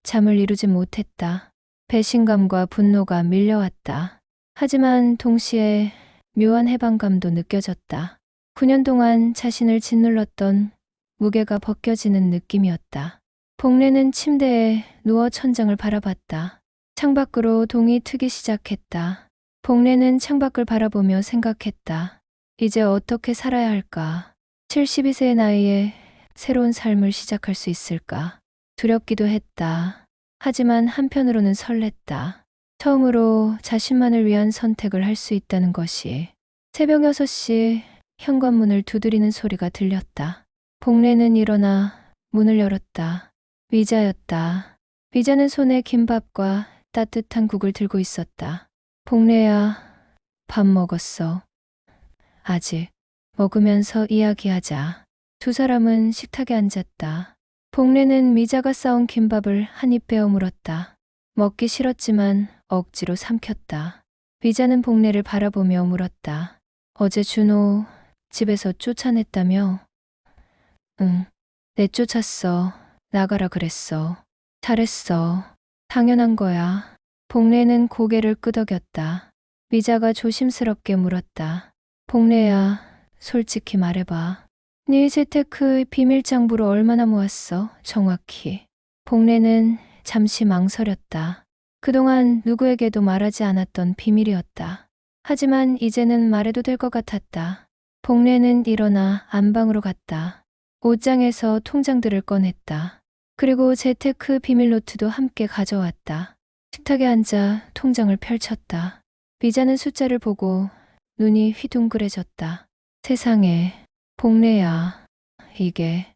잠을 이루지 못했다. 배신감과 분노가 밀려왔다. 하지만 동시에 묘한 해방감도 느껴졌다. 9년 동안 자신을 짓눌렀던 무게가 벗겨지는 느낌이었다. 복례는 침대에 누워 천장을 바라봤다. 창밖으로 동이 트기 시작했다. 복례는 창밖을 바라보며 생각했다. 이제 어떻게 살아야 할까? 72세의 나이에 새로운 삶을 시작할 수 있을까? 두렵기도 했다. 하지만 한편으로는 설렜다. 처음으로 자신만을 위한 선택을 할 수 있다는 것이. 새벽 6시 현관문을 두드리는 소리가 들렸다. 복례는 일어나 문을 열었다. 미자였다. 미자는 손에 김밥과 따뜻한 국을 들고 있었다. 복례야, 밥 먹었어. 아직. 먹으면서 이야기하자. 두 사람은 식탁에 앉았다. 복례는 미자가 싸온 김밥을 한 입 베어 물었다. 먹기 싫었지만 억지로 삼켰다. 미자는 복례를 바라보며 물었다. 어제 준호 집에서 쫓아냈다며? 응, 내쫓았어. 나가라 그랬어. 잘했어. 당연한 거야. 복례는 고개를 끄덕였다. 미자가 조심스럽게 물었다. 복례야, 솔직히 말해봐. 네 재테크 비밀장부로 얼마나 모았어? 정확히. 복례는 잠시 망설였다. 그동안 누구에게도 말하지 않았던 비밀이었다. 하지만 이제는 말해도 될 것 같았다. 복례는 일어나 안방으로 갔다. 옷장에서 통장들을 꺼냈다. 그리고 재테크 비밀 노트도 함께 가져왔다. 식탁에 앉아 통장을 펼쳤다. 미자는 숫자를 보고 눈이 휘둥그레졌다. 세상에, 복례야, 이게.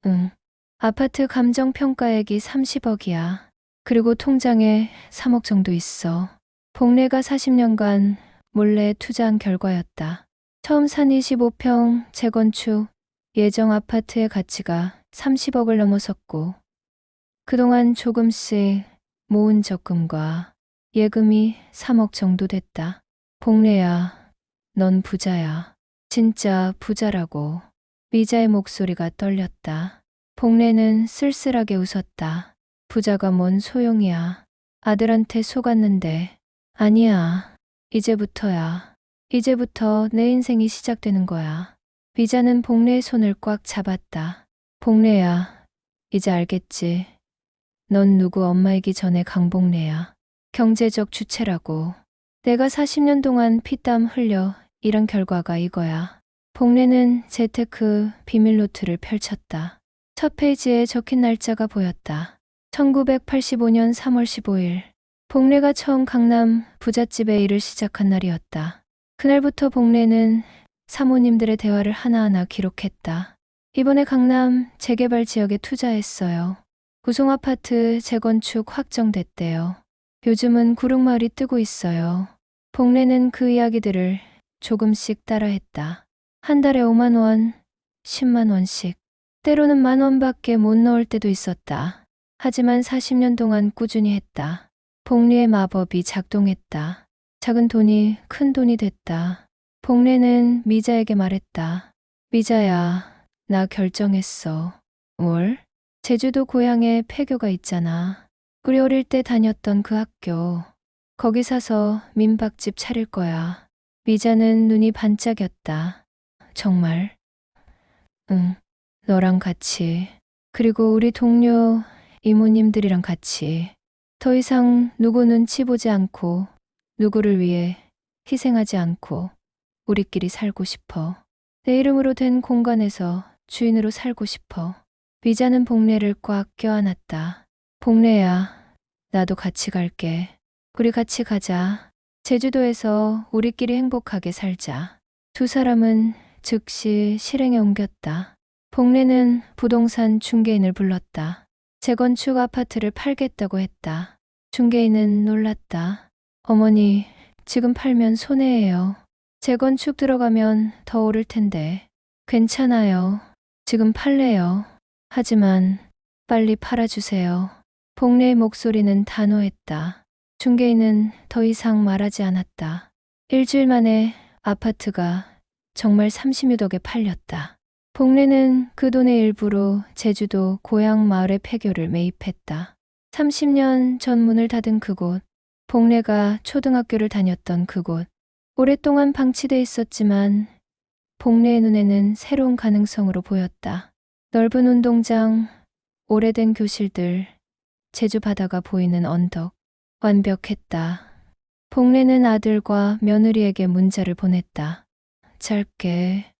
응. 아파트 감정평가액이 30억이야. 그리고 통장에 3억 정도 있어. 복례가 40년간 몰래 투자한 결과였다. 처음 산 25평 재건축 예정 아파트의 가치가 30억을 넘어섰고 그동안 조금씩 모은 적금과 예금이 3억 정도 됐다. 복례야, 넌 부자야. 진짜 부자라고. 미자의 목소리가 떨렸다. 복례는 쓸쓸하게 웃었다. 부자가 뭔 소용이야. 아들한테 속았는데. 아니야. 이제부터야. 이제부터 내 인생이 시작되는 거야. 미자는 복례의 손을 꽉 잡았다. 복례야, 이제 알겠지. 넌 누구 엄마이기 전에 강복례야. 경제적 주체라고. 내가 40년 동안 피땀 흘려 일한 결과가 이거야. 복례는 재테크 비밀 노트를 펼쳤다. 첫 페이지에 적힌 날짜가 보였다. 1985년 3월 15일. 복례가 처음 강남 부잣집에 일을 시작한 날이었다. 그날부터 복례는 사모님들의 대화를 하나하나 기록했다. 이번에 강남 재개발 지역에 투자했어요. 구송 아파트 재건축 확정됐대요. 요즘은 구릉마을이 뜨고 있어요. 복례는 그 이야기들을 조금씩 따라했다. 한 달에 5만 원, 10만 원씩. 때로는 10,000원밖에 못 넣을 때도 있었다. 하지만 40년 동안 꾸준히 했다. 복리의 마법이 작동했다. 작은 돈이 큰 돈이 됐다. 복례는 미자에게 말했다. 미자야, 나 결정했어. 뭘? 제주도 고향에 폐교가 있잖아. 우리 어릴 때 다녔던 그 학교. 거기 사서 민박집 차릴 거야. 미자는 눈이 반짝였다. 정말? 응, 너랑 같이. 그리고 우리 동료 이모님들이랑 같이. 더 이상 누구 눈치 보지 않고, 누구를 위해 희생하지 않고, 우리끼리 살고 싶어. 내 이름으로 된 공간에서 주인으로 살고 싶어. 미자는 복례를 꽉 껴안았다. 복례야, 나도 같이 갈게. 우리 같이 가자. 제주도에서 우리끼리 행복하게 살자. 두 사람은 즉시 실행에 옮겼다. 복례는 부동산 중개인을 불렀다. 재건축 아파트를 팔겠다고 했다. 중개인은 놀랐다. 어머니, 지금 팔면 손해예요. 재건축 들어가면 더 오를 텐데. 괜찮아요. 지금 팔래요. 하지만 빨리 팔아주세요. 복례의 목소리는 단호했다. 중개인은 더 이상 말하지 않았다. 일주일 만에 아파트가 정말 30여억에 팔렸다. 복례는 그 돈의 일부로 제주도 고향 마을의 폐교를 매입했다. 30년 전 문을 닫은 그곳, 복례가 초등학교를 다녔던 그곳, 오랫동안 방치돼 있었지만 복례의 눈에는 새로운 가능성으로 보였다. 넓은 운동장, 오래된 교실들, 제주 바다가 보이는 언덕, 완벽했다. 복례는 아들과 며느리에게 문자를 보냈다. 짧게.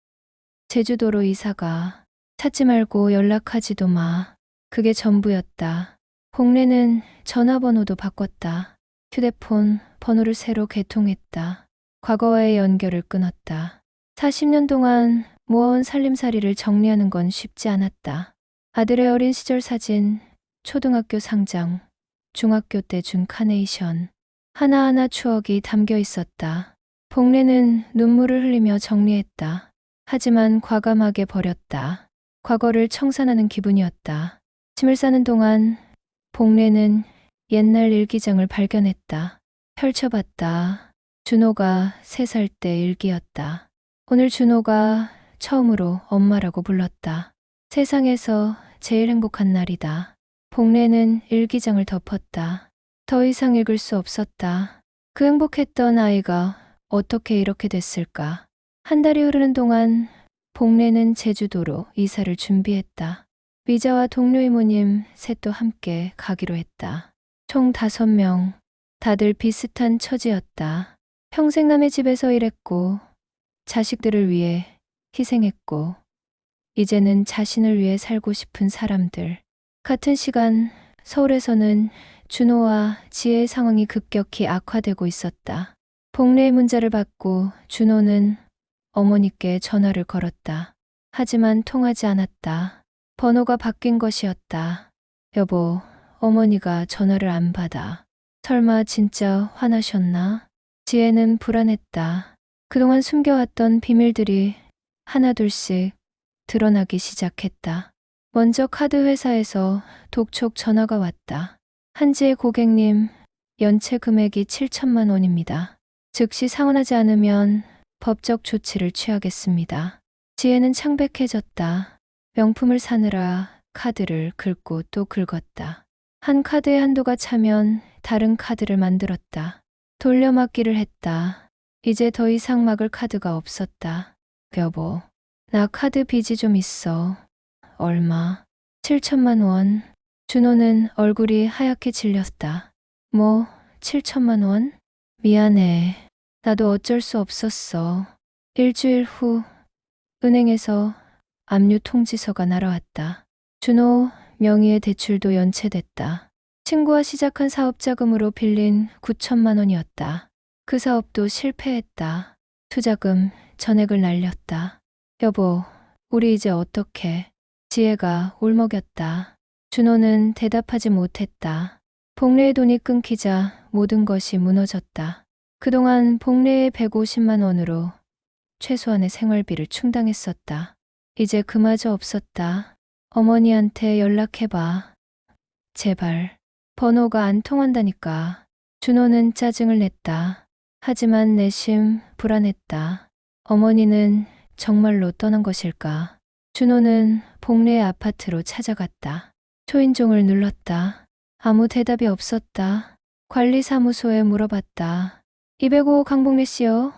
제주도로 이사가. 찾지 말고 연락하지도 마. 그게 전부였다. 복례는 전화번호도 바꿨다. 휴대폰 번호를 새로 개통했다. 과거와의 연결을 끊었다. 40년 동안 모아온 살림살이를 정리하는 건 쉽지 않았다. 아들의 어린 시절 사진, 초등학교 상장, 중학교 때 준 카네이션. 하나하나 추억이 담겨 있었다. 복례는 눈물을 흘리며 정리했다. 하지만 과감하게 버렸다. 과거를 청산하는 기분이었다. 짐을 싸는 동안 복례는 옛날 일기장을 발견했다. 펼쳐봤다. 준호가 3살 때 일기였다. 오늘 준호가 처음으로 엄마라고 불렀다. 세상에서 제일 행복한 날이다. 복례는 일기장을 덮었다. 더 이상 읽을 수 없었다. 그 행복했던 아이가 어떻게 이렇게 됐을까? 한 달이 흐르는 동안 복례는 제주도로 이사를 준비했다. 미자와 동료 이모님 셋도 함께 가기로 했다. 총 5명, 다들 비슷한 처지였다. 평생 남의 집에서 일했고 자식들을 위해 희생했고 이제는 자신을 위해 살고 싶은 사람들. 같은 시간 서울에서는 준호와 지혜의 상황이 급격히 악화되고 있었다. 복례의 문자를 받고 준호는 어머니께 전화를 걸었다. 하지만 통하지 않았다. 번호가 바뀐 것이었다. 여보, 어머니가 전화를 안 받아. 설마 진짜 화나셨나? 지혜는 불안했다. 그동안 숨겨왔던 비밀들이 하나둘씩 드러나기 시작했다. 먼저 카드 회사에서 독촉 전화가 왔다. 한지의 고객님, 연체 금액이 7천만 원입니다. 즉시 상환하지 않으면 법적 조치를 취하겠습니다. 지혜는 창백해졌다. 명품을 사느라 카드를 긁고 또 긁었다. 한 카드의 한도가 차면 다른 카드를 만들었다. 돌려막기를 했다. 이제 더 이상 막을 카드가 없었다. 여보, 나 카드 빚이 좀 있어. 얼마? 7천만 원. 준호는 얼굴이 하얗게 질렸다. 뭐, 7천만 원? 미안해. 나도 어쩔 수 없었어. 일주일 후 은행에서 압류 통지서가 날아왔다. 준호 명의의 대출도 연체됐다. 친구와 시작한 사업 자금으로 빌린 9천만 원이었다. 그 사업도 실패했다. 투자금 전액을 날렸다. 여보, 우리 이제 어떡해? 지혜가 울먹였다. 준호는 대답하지 못했다. 복례의 돈이 끊기자 모든 것이 무너졌다. 그동안 복례의 150만 원으로 최소한의 생활비를 충당했었다. 이제 그마저 없었다. 어머니한테 연락해봐. 제발. 번호가 안 통한다니까. 준호는 짜증을 냈다. 하지만 내심 불안했다. 어머니는 정말로 떠난 것일까? 준호는 복례의 아파트로 찾아갔다. 초인종을 눌렀다. 아무 대답이 없었다. 관리사무소에 물어봤다. 205 강복래 씨요?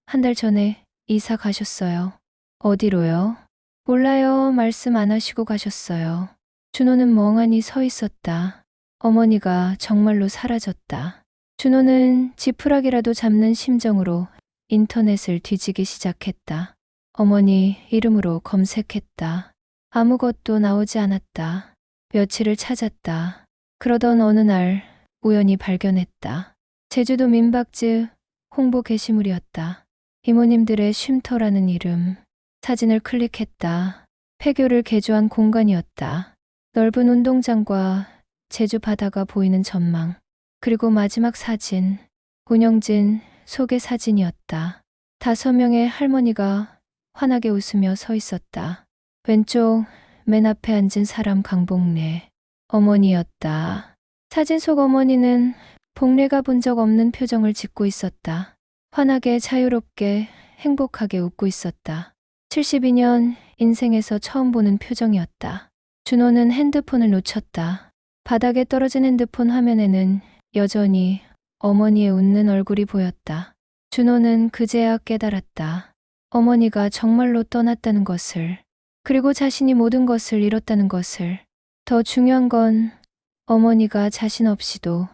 한 달 전에 이사 가셨어요. 어디로요? 몰라요. 말씀 안 하시고 가셨어요. 준호는 멍하니 서 있었다. 어머니가 정말로 사라졌다. 준호는 지푸라기라도 잡는 심정으로 인터넷을 뒤지기 시작했다. 어머니 이름으로 검색했다. 아무것도 나오지 않았다. 며칠을 찾았다. 그러던 어느 날 우연히 발견했다. 제주도 민박집 홍보 게시물이었다. 이모님들의 쉼터라는 이름. 사진을 클릭했다. 폐교를 개조한 공간이었다. 넓은 운동장과 제주 바다가 보이는 전망. 그리고 마지막 사진. 운영진 소개 사진이었다. 5명의 할머니가 환하게 웃으며 서 있었다. 왼쪽 맨 앞에 앉은 사람 강복래. 어머니였다. 사진 속 어머니는 복례가 본 적 없는 표정을 짓고 있었다. 환하게 자유롭게 행복하게 웃고 있었다. 72년 인생에서 처음 보는 표정이었다. 준호는 핸드폰을 놓쳤다. 바닥에 떨어진 핸드폰 화면에는 여전히 어머니의 웃는 얼굴이 보였다. 준호는 그제야 깨달았다. 어머니가 정말로 떠났다는 것을, 그리고 자신이 모든 것을 잃었다는 것을. 더 중요한 건 어머니가 자신 없이도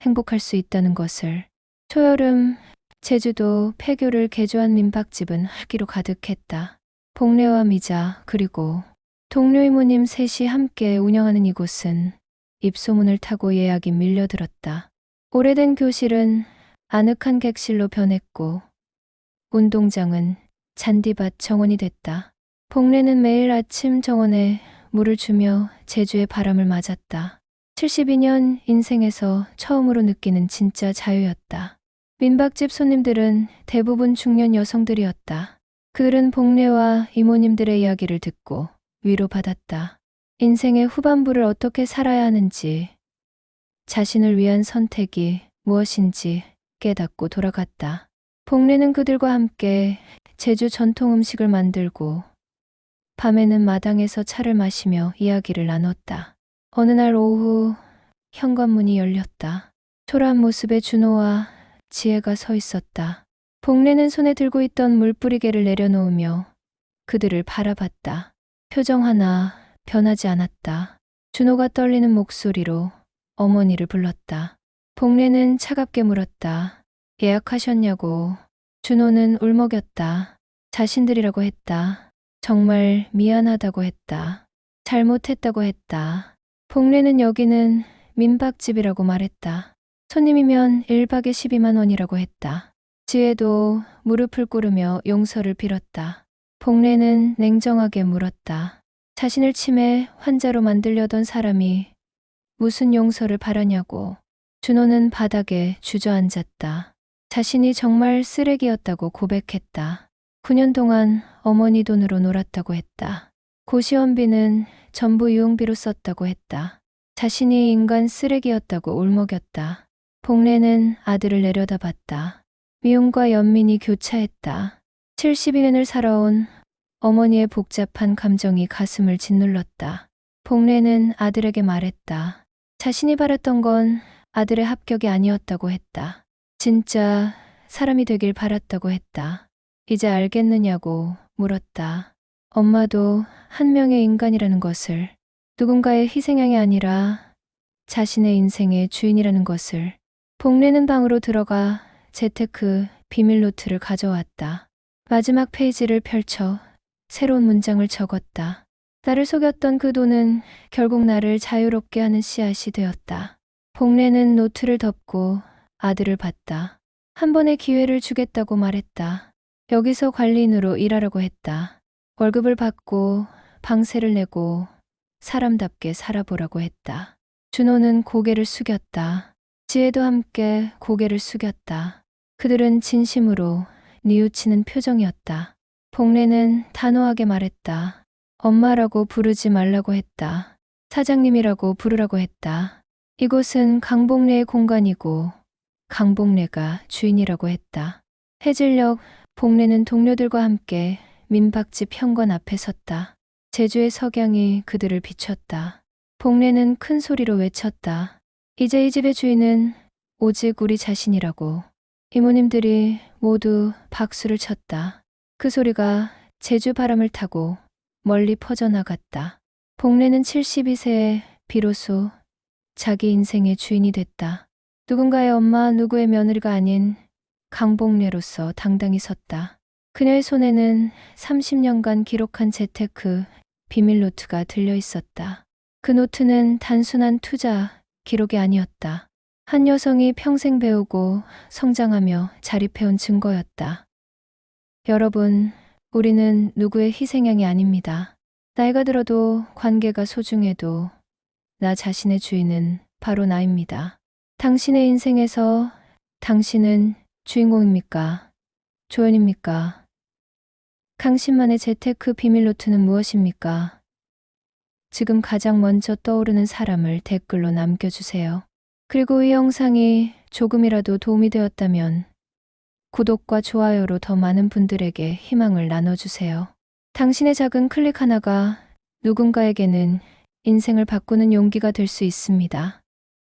행복할 수 있다는 것을. 초여름 제주도 폐교를 개조한 민박집은 활기로 가득했다. 복례와 미자 그리고 동료 이모님 셋이 함께 운영하는 이곳은 입소문을 타고 예약이 밀려들었다. 오래된 교실은 아늑한 객실로 변했고 운동장은 잔디밭 정원이 됐다. 복례는 매일 아침 정원에 물을 주며 제주의 바람을 맞았다. 72년 인생에서 처음으로 느끼는 진짜 자유였다. 민박집 손님들은 대부분 중년 여성들이었다. 그들은 복례와 이모님들의 이야기를 듣고 위로받았다. 인생의 후반부를 어떻게 살아야 하는지, 자신을 위한 선택이 무엇인지 깨닫고 돌아갔다. 복례는 그들과 함께 제주 전통 음식을 만들고 밤에는 마당에서 차를 마시며 이야기를 나눴다. 어느 날 오후 현관문이 열렸다. 초라한 모습의 준호와 지혜가 서 있었다. 복례는 손에 들고 있던 물뿌리개를 내려놓으며 그들을 바라봤다. 표정 하나 변하지 않았다. 준호가 떨리는 목소리로 어머니를 불렀다. 복례는 차갑게 물었다. 예약하셨냐고. 준호는 울먹였다. 자신들이라고 했다. 정말 미안하다고 했다. 잘못했다고 했다. 복례는 여기는 민박집이라고 말했다. 손님이면 1박에 12만 원이라고 했다. 지혜도 무릎을 꿇으며 용서를 빌었다. 복례는 냉정하게 물었다. 자신을 치매 환자로 만들려던 사람이 무슨 용서를 바라냐고. 준호는 바닥에 주저앉았다. 자신이 정말 쓰레기였다고 고백했다. 9년 동안 어머니 돈으로 놀았다고 했다. 고시원비는 전부 유흥비로 썼다고 했다. 자신이 인간 쓰레기였다고 울먹였다. 복례는 아들을 내려다봤다. 미움과 연민이 교차했다. 72년을 살아온 어머니의 복잡한 감정이 가슴을 짓눌렀다. 복례는 아들에게 말했다. 자신이 바랐던 건 아들의 합격이 아니었다고 했다. 진짜 사람이 되길 바랐다고 했다. 이제 알겠느냐고 물었다. 엄마도 한 명의 인간이라는 것을, 누군가의 희생양이 아니라 자신의 인생의 주인이라는 것을. 복례는 방으로 들어가 재테크 비밀 노트를 가져왔다. 마지막 페이지를 펼쳐 새로운 문장을 적었다. 나를 속였던 그 돈은 결국 나를 자유롭게 하는 씨앗이 되었다. 복례는 노트를 덮고 아들을 봤다. 한 번의 기회를 주겠다고 말했다. 여기서 관리인으로 일하라고 했다. 월급을 받고 방세를 내고 사람답게 살아보라고 했다. 준호는 고개를 숙였다. 지혜도 함께 고개를 숙였다. 그들은 진심으로 뉘우치는 표정이었다. 복례는 단호하게 말했다. 엄마라고 부르지 말라고 했다. 사장님이라고 부르라고 했다. 이곳은 강복례의 공간이고 강복례가 주인이라고 했다. 해질녘 복례는 동료들과 함께 민박집 현관 앞에 섰다. 제주의 석양이 그들을 비췄다. 복례는 큰 소리로 외쳤다. 이제 이 집의 주인은 오직 우리 자신이라고. 이모님들이 모두 박수를 쳤다. 그 소리가 제주 바람을 타고 멀리 퍼져나갔다. 복례는 72세에 비로소 자기 인생의 주인이 됐다. 누군가의 엄마, 누구의 며느리가 아닌 강복례로서 당당히 섰다. 그녀의 손에는 30년간 기록한 재테크 비밀 노트가 들려 있었다. 그 노트는 단순한 투자 기록이 아니었다. 한 여성이 평생 배우고 성장하며 자립해온 증거였다. 여러분, 우리는 누구의 희생양이 아닙니다. 나이가 들어도 관계가 소중해도 나 자신의 주인은 바로 나입니다. 당신의 인생에서 당신은 주인공입니까? 조연입니까? 당신만의 재테크 비밀 노트는 무엇입니까? 지금 가장 먼저 떠오르는 사람을 댓글로 남겨주세요. 그리고 이 영상이 조금이라도 도움이 되었다면 구독과 좋아요로 더 많은 분들에게 희망을 나눠주세요. 당신의 작은 클릭 하나가 누군가에게는 인생을 바꾸는 용기가 될 수 있습니다.